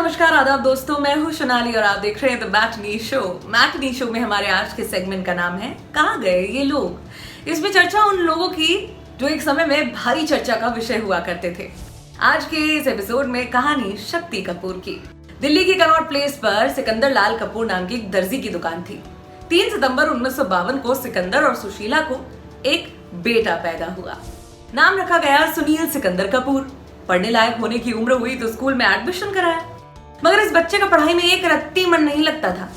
नमस्कार, आदाब दोस्तों, मैं हूँ सोनाली और आप देख रहे हैं the matinee show. Matinee show में हमारे आज के सेगमेंट का नाम है कहाँ गए ये लोग। इसमें चर्चा उन लोगों की जो एक समय में भारी चर्चा का विषय हुआ करते थे। आज के इस एपिसोड में कहानी शक्ति कपूर की। दिल्ली की कनॉट प्लेस पर सिकंदर लाल कपूर नाम की एक दर्जी की दुकान थी। 3 सितंबर 1952 को सिकंदर और सुशीला को एक बेटा पैदा हुआ। नाम रखा गया सुनील सिकंदर कपूर। पढ़ने लायक होने की उम्र हुई तो स्कूल में एडमिशन कराया, मगर इस बच्चे का पढ़ाई में एक रत्ती मन नहीं लगता था।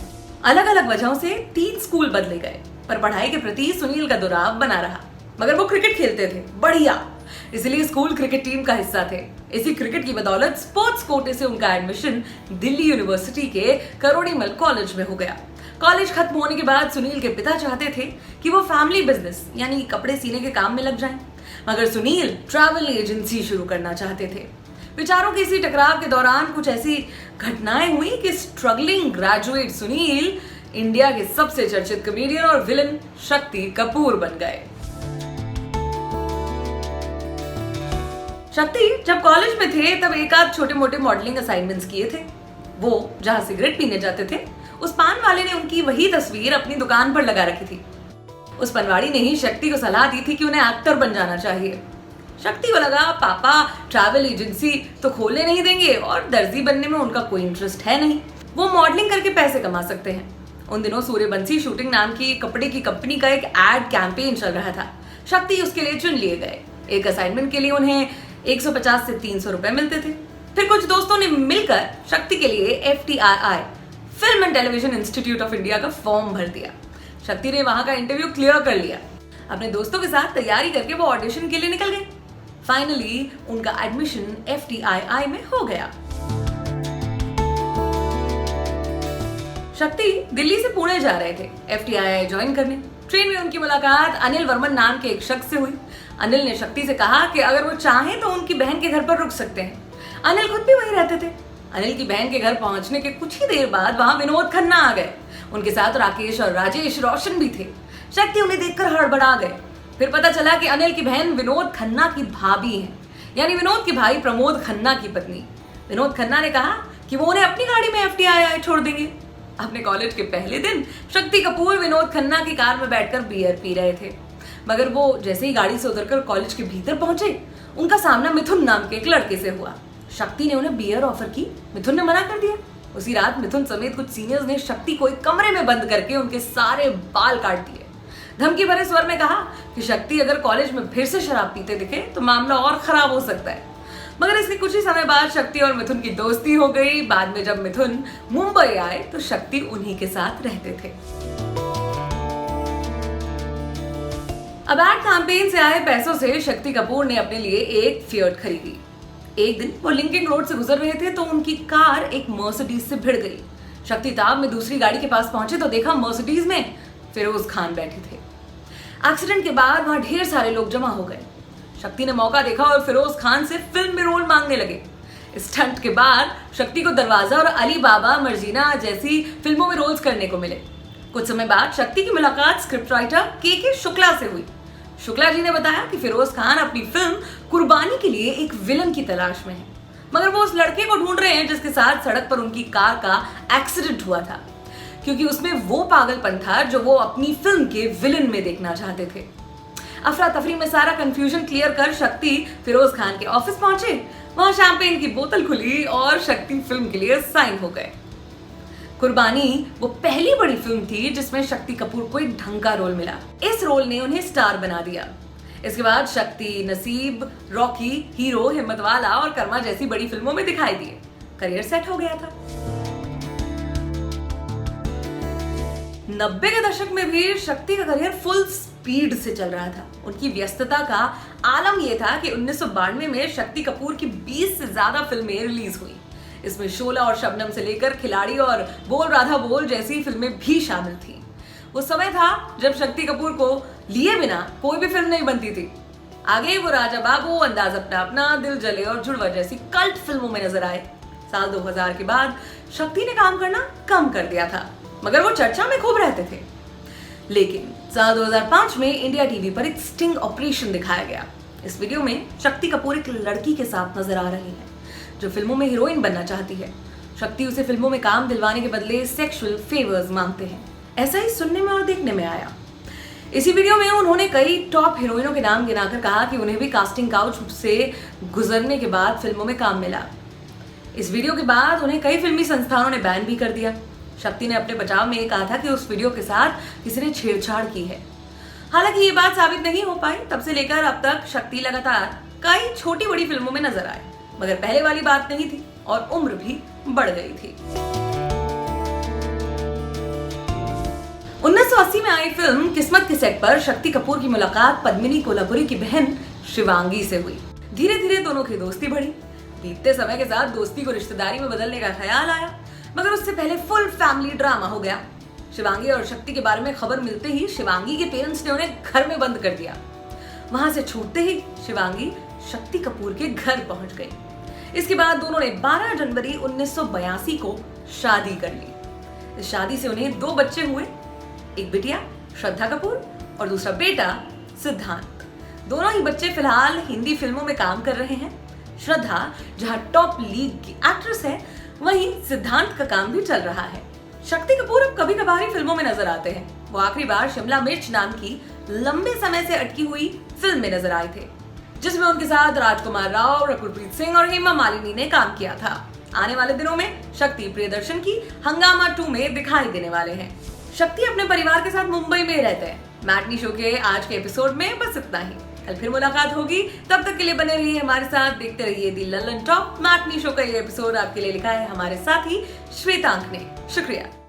अलग अलग वजहों से 3 स्कूल बदले गए, पर पढ़ाई के प्रति सुनील का दुराव बना रहा। मगर वो क्रिकेट खेलते थे बढ़िया, इसलिए स्कूल क्रिकेट टीम का हिस्सा थे। इसी क्रिकेट की बदौलत स्पोर्ट्स कोटे से उनका एडमिशन दिल्ली यूनिवर्सिटी के करोड़ीमल कॉलेज में हो गया। कॉलेज खत्म होने के बाद सुनील के पिता चाहते थे कि वो फैमिली बिजनेस यानी कपड़े सीने के काम में लग जाएं, मगर सुनील ट्रैवल एजेंसी शुरू करना चाहते थे। विचारों के इसी टकराव के दौरान कुछ ऐसी घटनाएं हुई कि स्ट्रगलिंग ग्रेजुएट सुनील इंडिया के सबसे चर्चित कॉमेडियन और विलन शक्ति कपूर बन गए। शक्ति जब कॉलेज में थे तब एक आध छोटे मोटे मॉडलिंग असाइनमेंट्स किए थे। वो जहां सिगरेट पीने जाते थे, उस पान वाले ने उनकी वही तस्वीर अपनी दुकान पर लगा रखी थी। उस पनवाड़ी ने ही शक्ति को सलाह दी थी कि उन्हें एक्टर बन जाना चाहिए। शक्ति को लगा पापा ट्रैवल एजेंसी तो खोलने नहीं देंगे और दर्जी बनने में उनका कोई इंटरेस्ट है नहीं, वो मॉडलिंग करके पैसे कमा सकते हैं। उन दिनों सूर्यवंशी शूटिंग नाम की कपड़े की कंपनी का एक एड कैंपेन चल रहा था। शक्ति उसके लिए चुन लिए गए। एक असाइनमेंट के लिए उन्हें 150 से 300 रुपए मिलते थे। फिर कुछ दोस्तों ने मिलकर शक्ति के लिए FTII film and television institute of India का फॉर्म भर दिया। शक्ति ने वहां का इंटरव्यू क्लियर कर लिया। अपने दोस्तों के साथ तैयारी करके वो ऑडिशन के लिए निकल गए। फाइनली उनका एडमिशन FTII में हो गया। शक्ति दिल्ली से पुणे जा रहे थे FTII ज्वाइन करने। ट्रेन में उनकी मुलाकात अनिल वर्मन नाम के एक शख्स से हुई। अनिल ने शक्ति से कहा कि अगर वो चाहें तो उनकी बहन के घर पर रुक सकते हैं। अनिल खुद भी वहीं रहते थे। अनिल की बहन के घर पहुंचने के कुछ ही देर बाद वहां विनोद खन्ना आ गए। उनके साथ राकेश और राजेश रोशन भी थे। शक्ति उन्हें देखकर हड़बड़ा गए। फिर पता चला कि अनिल की बहन विनोद खन्ना की भाभी है, यानी विनोद के भाई प्रमोद खन्ना की पत्नी। विनोद खन्ना ने कहा कि वो उन्हें अपनी गाड़ी में FTII छोड़ देंगे। अपने कॉलेज के पहले दिन शक्ति कपूर विनोद खन्ना की कार में बैठकर बियर पी रहे थे, मगर वो जैसे ही गाड़ी से उतरकर कॉलेज के भीतर पहुंचे, उनका सामना मिथुन नाम के एक लड़के से हुआ। शक्ति ने उन्हें बियर ऑफर की, मिथुन ने मना कर दिया। उसी रात मिथुन समेत कुछ सीनियर्स ने शक्ति को एक कमरे में बंद करके उनके सारे बाल काट दिए। धमकी भरे स्वर में कहा कि शक्ति अगर कॉलेज में फिर से शराब पीते दिखे तो मामला और खराब हो सकता है। मगर इसके कुछ ही समय बाद शक्ति और मिथुन की दोस्ती हो गई। बाद में जब मिथुन मुंबई आए तो शक्ति उन्हीं के साथ रहते थे। अब एड कैंपेन से आए पैसों से शक्ति कपूर ने अपने लिए एक फिएट खरीदी। एक दिन वो लिंकिंग रोड से गुजर रहे थे तो उनकी कार एक मर्सिडीज से भिड़ गई। शक्ति ताब में दूसरी गाड़ी के पास पहुंचे तो देखा मर्सिडीज में फिरोज खान बैठे थे। एक्सीडेंट के बाद वहां ढेर सारे लोग जमा हो गए। शक्ति ने मौका देखा और फिरोज खान से फिल्म में रोल मांगने लगे। स्टंट के बाद शक्ति को दरवाजा और अली बाबा मर्जीना जैसी फिल्मों में रोल्स करने को मिले। कुछ समय बाद शक्ति की मुलाकात स्क्रिप्ट राइटर के शुक्ला से हुई। शुक्ला जी ने बताया कि फिरोज खान अपनी फिल्म कुर्बानी के लिए एक विलन की तलाश में है, मगर वो उस लड़के को ढूंढ रहे हैं जिसके साथ सड़क पर उनकी कार का एक्सीडेंट हुआ था, क्योंकि उसमें वो पागलपन था जो वो अपनी फिल्म के विलन में देखना चाहते थे। अफरा तफरी में सारा कंफ्यूजन क्लियर कर शक्ति फिरोज खान के ऑफिस पहुंचे। वहां शैंपेन की बोतल खुली और शक्ति फिल्म के लिए साइन हो गए। कुर्बानी वो पहली बड़ी फिल्म थी जिसमें शक्ति कपूर को एक ढंग का रोल मिला। इस रोल ने उन्हें स्टार बना दिया। इसके बाद शक्ति, नसीब, रॉकी, हीरो, हिम्मतवाला और कर्मा जैसी बड़ी फिल्मों में दिखाई दिए। करियर सेट हो गया था। 90 के दशक में भी शक्ति का करियर फुल स्पीड से चल रहा था। उनकी व्यस्तता का आलम यह था कि 1992 में शक्ति कपूर की 20 से ज्यादा फिल्में रिलीज हुई। इसमें शोला और शबनम से लेकर खिलाड़ी और बोल राधा बोल जैसी फिल्में भी शामिल थी। वो समय था जब शक्ति कपूर को लिए बिना कोई भी फिल्म नहीं बनती थी। आगे वो राजा बाबू, अंदाज अपना अपना, दिल जले और जुड़वा जैसी कल्ट फिल्मों में नजर आए। साल 2000 के बाद शक्ति ने काम करना कम कर दिया था, मगर वो चर्चा में खूब रहते थे। लेकिन साल 2005 में इंडिया टीवी पर एक स्टिंग ऑपरेशन दिखाया गया। इस वीडियो में शक्ति कपूर एक लड़की के साथ नजर आ रही है जो फिल्मों में हीरोइन बनना चाहती है। शक्ति उसे फिल्मों में काम दिलवाने के बदले सेक्सुअल फेवर्स मांगते हैं। ऐसा ही सुनने में और देखने में आया। इसी वीडियो में उन्होंने कई टॉप हीरोइनों के नाम गिनाकर कहा कि उन्हें भी कास्टिंग काउच से गुजरने के बाद फिल्मों में काम मिला। इस वीडियो के बाद उन्हें कई फिल्मी संस्थानों ने बैन भी कर दिया। शक्ति ने अपने बचाव में ये कहा था कि उस वीडियो के साथ किसी ने छेड़छाड़ की है। हालांकि ये बात साबित नहीं हो पाई। तब से लेकर अब तक शक्ति लगातार कई छोटी बड़ी फिल्मों में नजर आए, मगर पहले वाली बात नहीं थी और उम्र भी बढ़ गई थी। 1980 में आई फिल्म किस्मत के सेट पर शक्ति कपूर की मुलाकात पद्मिनी कोल्हापुरी की बहन शिवांगी से हुई। धीरे धीरे दोनों की दोस्ती बढ़ी। बीतते समय के साथ दोस्ती को रिश्तेदारी में बदलने का ख्याल आया, मगर उससे पहले फुल फैमिली ड्रामा हो गया। शिवांगी और शक्ति के बारे में खबर मिलते ही शिवांगी के पेरेंट्स ने उन्हें घर में बंद कर दिया। वहां से छूटते ही शिवांगी शक्ति कपूर के घर पहुंच गई। इसके बाद दोनों ने 12 जनवरी 1982 को शादी कर ली। इस शादी से उन्हें 2 बच्चे हुए, एक बिटिया श्रद्धा कपूर और दूसरा बेटा सिद्धांत। दोनों ही बच्चे फिलहाल हिंदी फिल्मों में काम कर रहे हैं। श्रद्धा जहां टॉप लीग की एक्ट्रेस है, वहीं सिद्धांत का काम भी चल रहा है। शक्ति कपूर अब कभी कभार ही फिल्मों में नजर आते हैं। वो आखिरी बार शिमला मिर्च नाम की लंबे समय से अटकी हुई फिल्म में नजर आए थे, जिसमें उनके साथ राजकुमार राव, रकुलप्रीत सिंह और हेमा मालिनी ने काम किया था। आने वाले दिनों में शक्ति प्रियदर्शन की हंगामा 2 में दिखाई देने वाले हैं। शक्ति अपने परिवार के साथ मुंबई में रहते हैं। मैटनी शो के आज के एपिसोड में बस इतना ही। कल फिर मुलाकात होगी, तब तक के लिए बने रहिए हमारे साथ, देखते रहिए दी लल्लन टॉप। मैटनी शो का ये एपिसोड आपके लिए लिखा है हमारे साथी श्वेतांक ने। शुक्रिया।